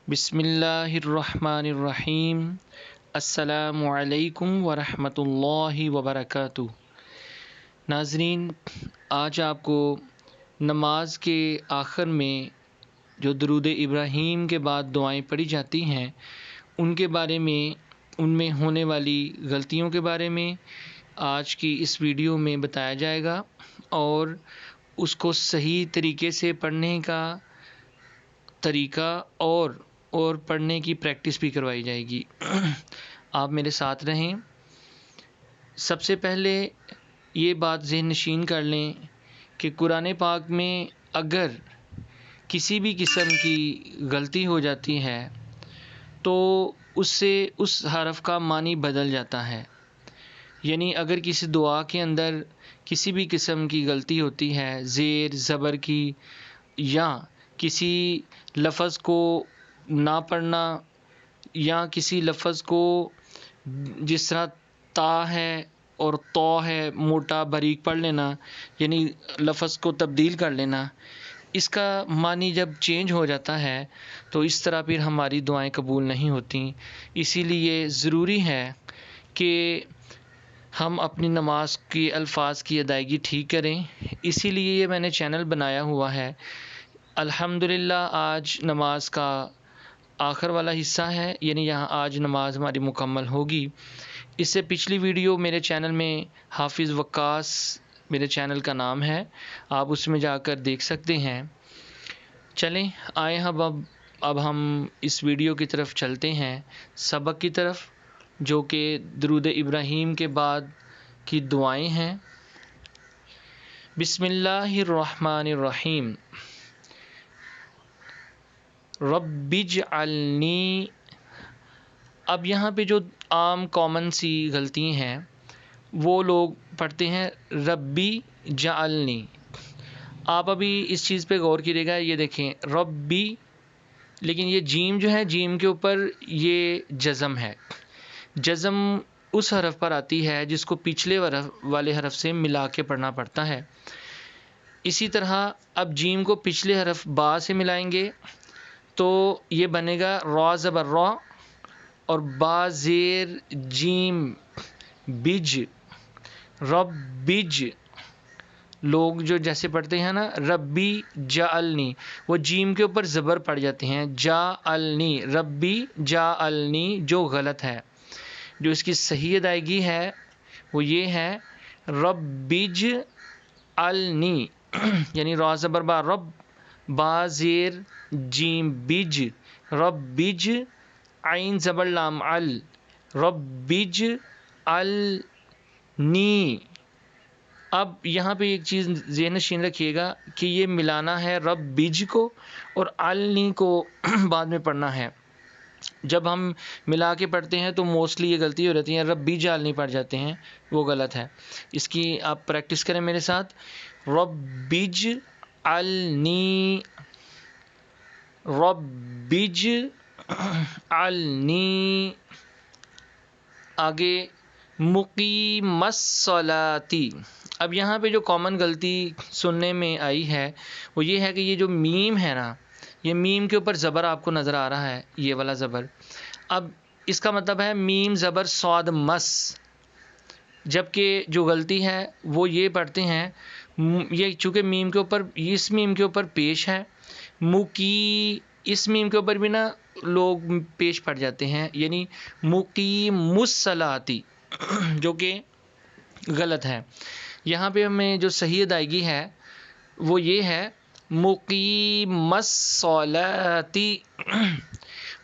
بسم اللہ الرحمن الرحیم۔ السلام علیکم ورحمۃ اللہ وبرکاتہ۔ ناظرین، آج آپ کو نماز کے آخر میں جو درود ابراہیم کے بعد دعائیں پڑھی جاتی ہیں ان کے بارے میں، ان میں ہونے والی غلطیوں کے بارے میں آج کی اس ویڈیو میں بتایا جائے گا، اور اس کو صحیح طریقے سے پڑھنے کا طریقہ اور پڑھنے کی پریکٹس بھی کروائی جائے گی۔ آپ میرے ساتھ رہیں۔ سب سے پہلے یہ بات ذہن نشین کر لیں کہ قرآن پاک میں اگر کسی بھی قسم کی غلطی ہو جاتی ہے تو اس سے اس حرف کا معنی بدل جاتا ہے۔ یعنی اگر کسی دعا کے اندر کسی بھی قسم کی غلطی ہوتی ہے، زیر زبر کی، یا کسی لفظ کو نہ پڑھنا، یا کسی لفظ کو جس طرح تا ہے اور تو ہے موٹا باریک پڑھ لینا، یعنی لفظ کو تبدیل کر لینا، اس کا معنی جب چینج ہو جاتا ہے تو اس طرح پھر ہماری دعائیں قبول نہیں ہوتیں۔ اسی لیے ضروری ہے کہ ہم اپنی نماز کی الفاظ کی ادائیگی ٹھیک کریں۔ اسی لیے یہ میں نے چینل بنایا ہوا ہے۔ الحمدللہ آج نماز کا آخر والا حصہ ہے، یعنی یہاں آج نماز ہماری مکمل ہوگی۔ اس سے پچھلی ویڈیو میرے چینل میں حافظ وقاص میرے چینل کا نام ہے، آپ اس میں جا کر دیکھ سکتے ہیں۔ چلیں آئیں اب ہم اس ویڈیو کی طرف چلتے ہیں، سبق کی طرف، جو کہ درود ابراہیم کے بعد کی دعائیں ہیں۔ بسم اللہ الرحمن الرحیم۔ رب اجعلنی۔ اب یہاں پہ جو عام کامن سی غلطی ہیں وہ لوگ پڑھتے ہیں ربی جعلنی۔ آپ ابھی اس چیز پہ غور کیجیے گا، یہ دیکھیں ربی، لیکن یہ جیم جو ہے، جیم کے اوپر یہ جزم ہے۔ جزم اس حرف پر آتی ہے جس کو پچھلے والے حرف سے ملا کے پڑھنا پڑتا ہے۔ اسی طرح اب جیم کو پچھلے حرف با سے ملائیں گے تو یہ بنے گا را زبر را، اور با زیر جیم بج، رب بج۔ لوگ جو جیسے پڑھتے ہیں نا ربی جعلنی، وہ جیم کے اوپر زبر پڑ جاتے ہیں، جعلنی، ربی جعلنی، جو غلط ہے۔ جو اس کی صحیح ادائیگی ہے وہ یہ ہے ربج النی، یعنی را زبر با رب، با زیر جیم بج، ربج، عین زبر لام ال، ربج النی۔ اب یہاں پہ ایک چیز ذہن نشین رکھیے گا کہ یہ ملانا ہے رب بج کو اور النی کو بعد میں پڑھنا ہے۔ جب ہم ملا کے پڑھتے ہیں تو موسٹلی یہ غلطی ہو جاتی ہے، رب بج النی پڑھ جاتے ہیں، وہ غلط ہے۔ اس کی آپ پریکٹس کریں میرے ساتھ، رب بج النی، رب بج النی۔ آگے مقیم الصلاۃ۔ اب یہاں پہ جو کامن غلطی سننے میں آئی ہے وہ یہ ہے کہ یہ جو میم ہے نا، یہ میم کے اوپر زبر آپ کو نظر آ رہا ہے، یہ والا زبر۔ اب اس کا مطلب ہے میم زبر صاد مس، جبکہ جو غلطی ہے وہ یہ پڑھتے ہیں، یہ چونکہ میم کے اوپر، اس میم کے اوپر پیش ہے، مکی، اس میم کے اوپر بھی نا لوگ پیش پڑ جاتے ہیں، یعنی مقیم الصلاۃ، جو کہ غلط ہے۔ یہاں پہ ہمیں جو صحیح ادائیگی ہے وہ یہ ہے مقیم الصلاۃ،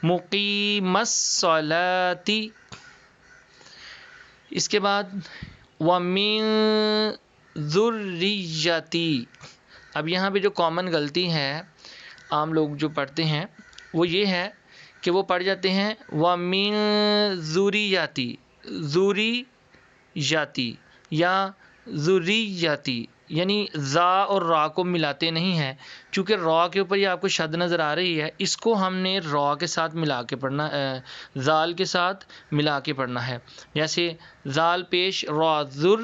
مقیم الصلاۃ۔ اس کے بعد وَمِن ذُرِّيَّتِي۔ اب یہاں پہ جو کامن غلطی ہے عام لوگ جو پڑھتے ہیں وہ یہ ہے کہ وہ پڑھ جاتے ہیں وَمِن ذُرِّيَّتِي، ذُرِّيَّتِي یا ذُرِّيَّتِي، یعنی زا اور را کو ملاتے نہیں ہیں۔ چونکہ را کے اوپر یہ آپ کو شد نظر آ رہی ہے، اس کو ہم نے را کے ساتھ ملا کے پڑھنا، زال کے ساتھ ملا کے پڑھنا ہے۔ جیسے زال پیش را ذر،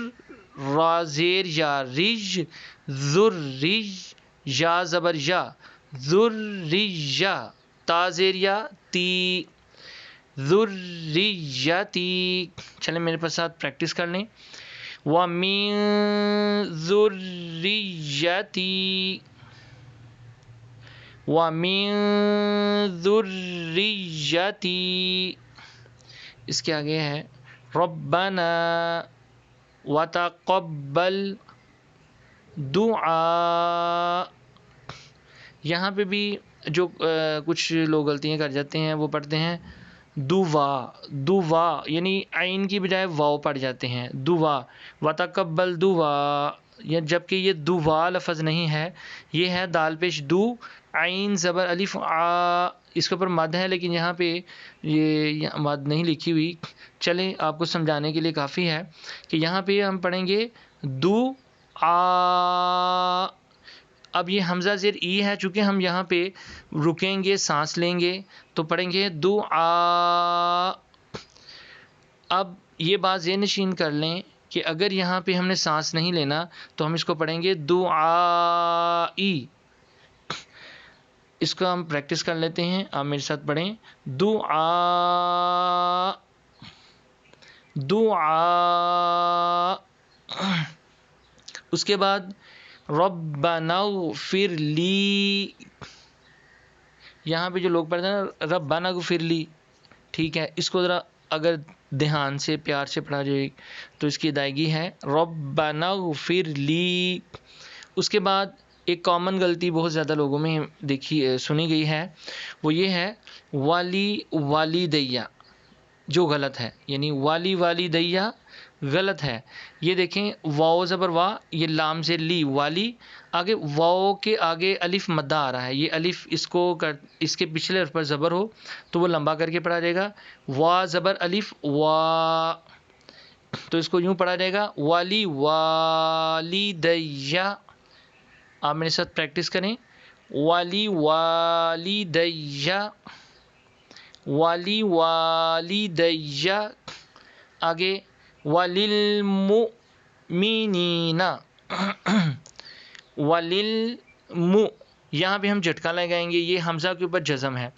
را زیر یا رج، ذر رج، یا زبر یا، ذریہ، تا زیر یا تی، ذریتی. چلیں میرے پاس ساتھ پریکٹس کر لیں. وَمِن ذُرِّيَّتِي، وَمِن ذُرِّيَّتِي. اس کے آگے ہے رَبَّنَا وَتَقَبَّلْ دُعَاء. یہاں پہ بھی جو کچھ لوگ غلطیاں کر جاتے ہیں وہ پڑھتے ہیں دعا، دعا یعنی عین کی بجائے واو پڑھ جاتے ہیں دعا. وتقبل دعا، جبکہ یہ دعا لفظ نہیں ہے، یہ ہے دال پیش دو، عین زبر الف آ. اس کے اوپر مد ہے لیکن یہاں پہ یہ مد نہیں لکھی ہوئی. چلیں آپ کو سمجھانے کے لیے کافی ہے کہ یہاں پہ ہم پڑھیں گے دو آ. اب یہ حمزہ زیر ای ہے، چونکہ ہم یہاں پہ رکیں گے، سانس لیں گے تو پڑھیں گے دعا. اب یہ بات ذہن نشین کر لیں کہ اگر یہاں پہ ہم نے سانس نہیں لینا تو ہم اس کو پڑھیں گے دعائی. اس کو ہم پریکٹس کر لیتے ہیں، آپ میرے ساتھ پڑھیں دعا، دعا. اس کے بعد ربنا اغفر لی. یہاں پہ جو لوگ پڑھتے ہیں نا ربنا اغفر لی، ٹھیک ہے، اس کو ذرا اگر دھیان سے پیار سے پڑھا جائے تو اس کی ادائیگی ہے ربنا اغفر لی. اس کے بعد ایک کامن غلطی بہت زیادہ لوگوں میں سنی گئی ہے، وہ یہ ہے والی والدیہ، جو غلط ہے، یعنی والی والدیہ غلط ہے. یہ دیکھیں واو زبر وا، یہ لام سے لی والی، آگے واو کے آگے الف مدہ آ رہا ہے. یہ الف اس کے پچھلے حرف پر زبر ہو تو وہ لمبا کر کے پڑھا جائے گا. وا زبر الف وا، تو اس کو یوں پڑھا جائے گا والی والدیہ. آپ میرے ساتھ پریکٹس کریں والی والدیہ، والی والدیہ. آگے وَلِلْمُؤْمِنِينَ، یہاں پہ ہم جھٹکا لگائیں گے، یہ حمزہ کے اوپر جزم ہے.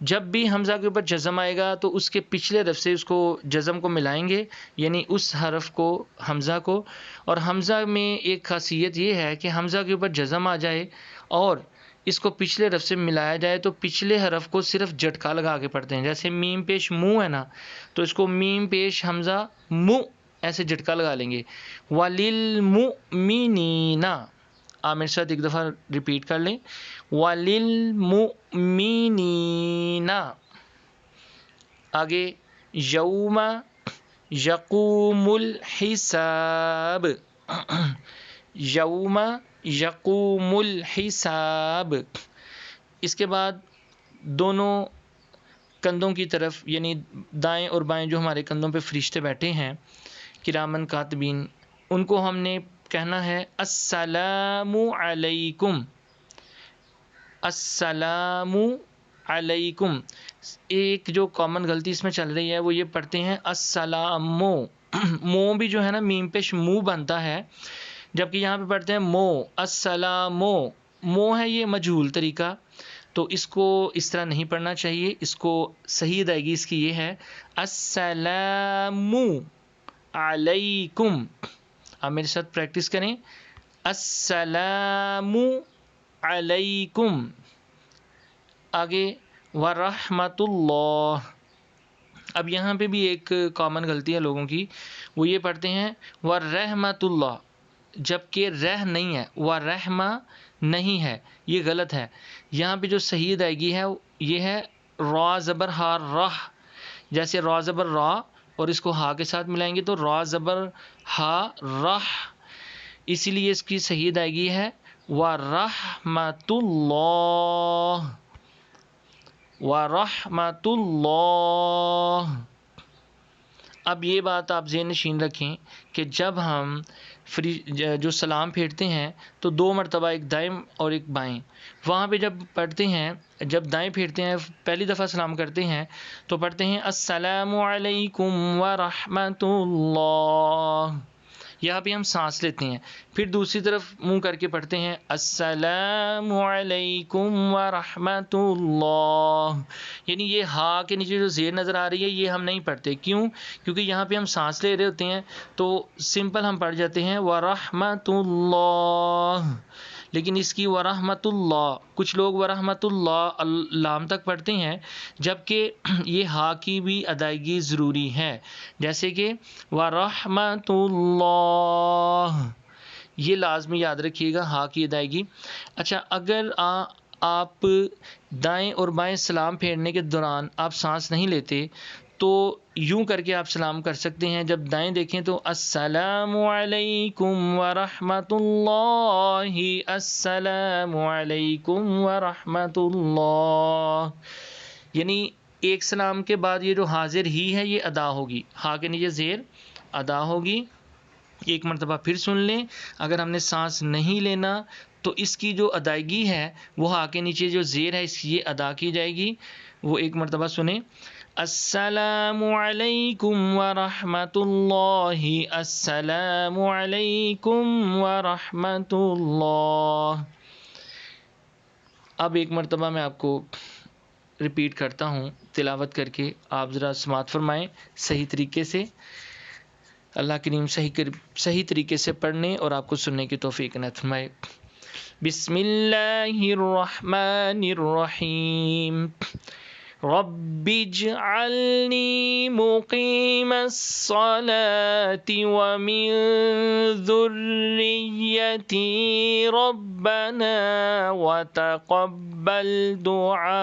جب بھی حمزہ کے اوپر جزم آئے گا تو اس کے پچھلے حرف سے اس کو جزم کو ملائیں گے، یعنی اس حرف کو حمزہ کو. اور حمزہ میں ایک خاصیت یہ ہے کہ حمزہ کے اوپر جزم آ جائے اور اس کو پچھلے حرف سے ملایا جائے تو پچھلے حرف کو صرف جھٹکا لگا کے پڑھتے ہیں. جیسے میم پیش منہ ہے نا، تو اس کو میم پیش حمزہ منہ ایسے جھٹکا لگا لیں گے. وَلِلْمُؤْمِنِينَ. آپ میرے ساتھ ایک دفعہ ریپیٹ کر لیں وَلِلْمُؤْمِنِينَ. آگے یوم یقوم الحساب، یوم یقوم الحساب. اس کے بعد دونوں کندھوں کی طرف، یعنی دائیں اور بائیں جو ہمارے کندھوں پہ فرشتے بیٹھے ہیں کرامن کاتبین، ان کو ہم نے کہنا ہے السلام علیکم، السلام علیکم. ایک جو کامن غلطی اس میں چل رہی ہے وہ یہ پڑھتے ہیں السلام، مو بھی جو ہے نا میم پیش منہ بنتا ہے، جبکہ یہاں پہ پڑھتے ہیں مو، السلام. مو ہے یہ مجہول طریقہ، تو اس کو اس طرح نہیں پڑھنا چاہیے. اس کو صحیح ادائیگی اس کی یہ ہے السلام علیکم. آپ میرے ساتھ پریکٹس کریں السلام علیکم. آگے ورحمۃ اللہ. اب یہاں پہ بھی ایک کامن غلطی ہے لوگوں کی، وہ یہ پڑھتے ہیں ورحمۃ اللہ، جبکہ رہ نہیں ہے، ورحمہ نہیں ہے، یہ غلط ہے. یہاں پہ جو صحیح ادائیگی ہے یہ ہے را زبر ہا راہ، جیسے را زبر را اور اس کو ہا کے ساتھ ملائیں گے تو را زبر ہا راہ، اسی لیے اس کی صحیح ادائیگی ہے ورحمۃ اللہ، ورحمۃ اللہ. اب یہ بات آپ ذہن نشین رکھیں کہ جب ہم جو سلام پھیرتے ہیں تو دو مرتبہ، ایک دائیں اور ایک بائیں. وہاں پہ جب پڑھتے ہیں، جب دائیں پھیرتے ہیں پہلی دفعہ سلام کرتے ہیں تو پڑھتے ہیں السلام علیکم ورحمۃ اللہ. یہاں پہ ہم سانس لیتے ہیں، پھر دوسری طرف منہ کر کے پڑھتے ہیں السلام علیکم ورحمۃ اللہ. یعنی یہ ہا کے نیچے جو زیر نظر آ رہی ہے یہ ہم نہیں پڑھتے. کیوں؟ کیونکہ یہاں پہ ہم سانس لے رہے ہوتے ہیں تو سمپل ہم پڑھ جاتے ہیں ورحمۃ اللہ، لیکن اس کی ورحمۃ اللہ کچھ لوگ ورحمۃ اللہ لام تک پڑھتے ہیں، جبکہ یہ ہا کی بھی ادائیگی ضروری ہے. جیسے کہ ورحمۃ اللہ، یہ لازمی یاد رکھیے گا ہا کی ادائیگی. اچھا، اگر آپ دائیں اور بائیں سلام پھیرنے کے دوران آپ سانس نہیں لیتے تو یوں کر کے آپ سلام کر سکتے ہیں. جب دائیں دیکھیں تو السلام علیکم ورحمۃ اللہ، السلام علیکم ورحمۃ اللہ، یعنی ایک سلام کے بعد یہ جو حاضر ہی ہے یہ ادا ہوگی، ہا کے نیچے زیر ادا ہوگی. ایک مرتبہ پھر سن لیں، اگر ہم نے سانس نہیں لینا تو اس کی جو ادائیگی ہے وہ ہا کے نیچے جو زیر ہے اس کی یہ ادا کی جائے گی. وہ ایک مرتبہ سنیں، السلام علیکم ورحمۃ اللہ، السلام علیکم ورحمۃ اللہ. اب ایک مرتبہ میں آپ کو ریپیٹ کرتا ہوں تلاوت کر کے، آپ ذرا سماعت فرمائیں صحیح طریقے سے. اللہ کریم صحیح طریقے سے پڑھنے اور آپ کو سننے کی توفیق عنایت فرمائے. بسم اللہ الرحمن الرحیم. رب اجعلنی مقیم الصلاة ومن ذریتی ربنا وتقبل دعاء.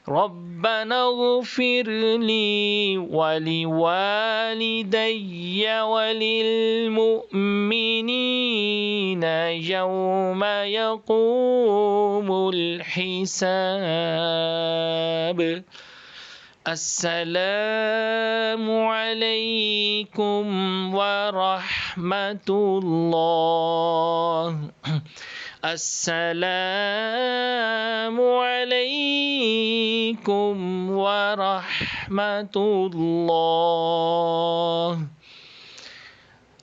ربنا اغفر لي ولوالدي وللمؤمنين يوم يقوم الحساب. السلام علیکم ورحمۃ اللہ. السلام علیکم ورحمۃ اللہ.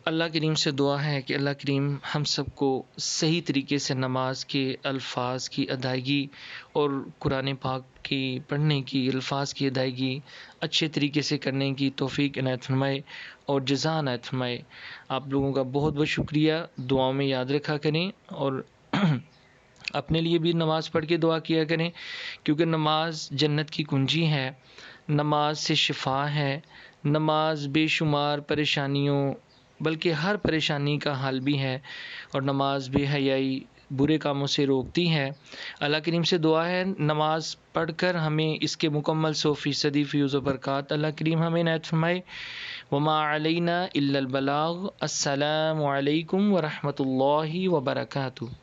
اللہ کریم سے دعا ہے کہ اللہ کریم ہم سب کو صحیح طریقے سے نماز کے الفاظ کی ادائیگی اور قرآن پاک کی پڑھنے کی الفاظ کی ادائیگی اچھے طریقے سے کرنے کی توفیق عنایت فرمائے اور جزا عنایت فرمائے. آپ لوگوں کا بہت بہت شکریہ. دعاؤں میں یاد رکھا کریں اور اپنے لیے بھی نماز پڑھ کے دعا کیا کریں، کیونکہ نماز جنت کی کنجی ہے، نماز سے شفا ہے، نماز بے شمار پریشانیوں بلکہ ہر پریشانی کا حل بھی ہے، اور نماز بے حیائی برے کاموں سے روکتی ہے. اللہ کریم سے دعا ہے نماز پڑھ کر ہمیں اس کے مکمل 100% فیوز و برکات اللہ کریم ہمیں عنایت فرمائے. وما علینا الا البلاغ. السلام علیکم ورحمۃ اللہ وبرکاتہ.